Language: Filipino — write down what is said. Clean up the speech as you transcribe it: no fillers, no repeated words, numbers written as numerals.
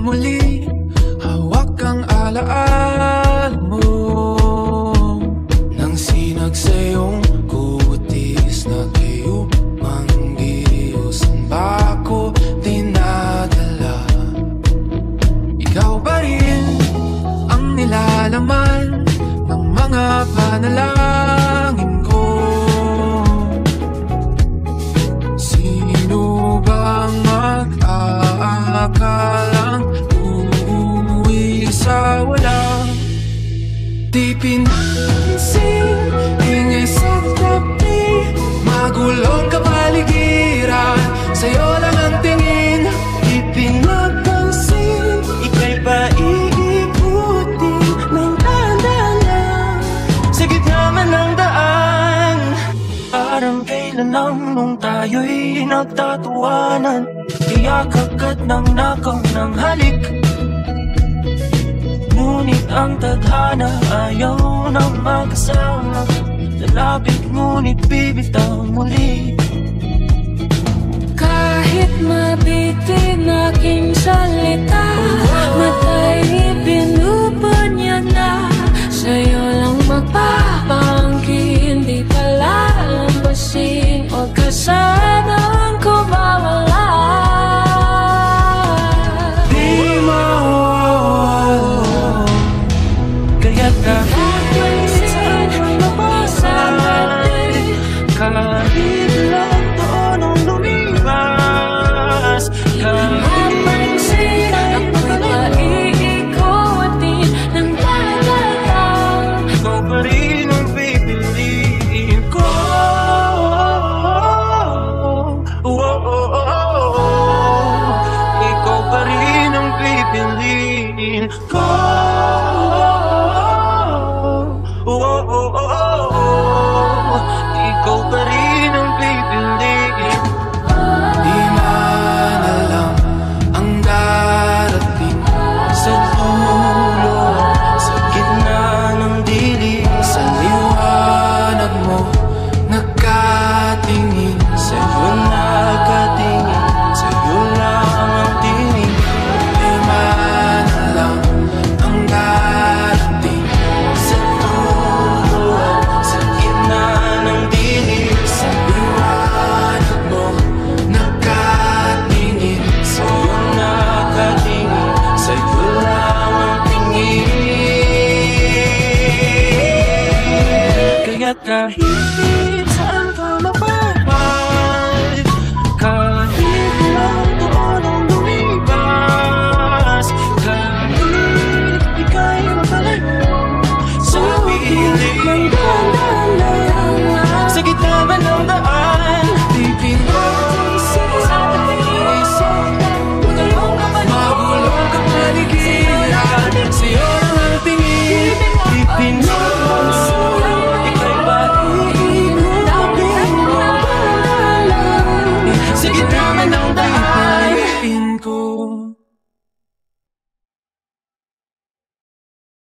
muli, hawak ang alaala mo. Nang sinag sa iyong kutis na kayo manggiyos, ang bako dinadala. Ikaw pa rin ang nilalaman ng mga panalangin ko. Sino bang mag-aakalang uuwi sa wala? Di pinansin, ingay sa tabi, magulong kapaligiran, sa'yo lang ang tingin. Di pinapansin, ika'y ba iikutin ng dahan-dahan sa gitna man ng daan? Parang kailan lang nung tayo'y nagtatawanan, kaya kagat ng nakaw ng halik. Ngunit ang tadhana ayaw na magkasama, lalapit ngunit bibitaw muli. Kahit mabitin aking salita, mata'y binubunyag na, sa'yo lang magpapangkin, di pala lambasin, huwag ka sanang kumawala. Di mawawala, kaya't kahit saan mapasabi, kahit lang doon ang lumipas, mapansin, ako'y maiikutin ng talagang ikaw pa rin ang pipiliin ko. Ikaw pa rin ang pipiliin ko. Ikaw pa rin ang pipiliin. Di man alam ang darating sa dulo, sa gitna ng dilim, sa liwanag mo nakatingin, sa'yo nakatingin, sa'yo lang ang tingin. Di man alam ang darating sa dulo, sa gitna ng dilim, sa liwanag mo nakatingin, sa'yo nakatingin, sa'yo lang ang tingin. Kaya't kahit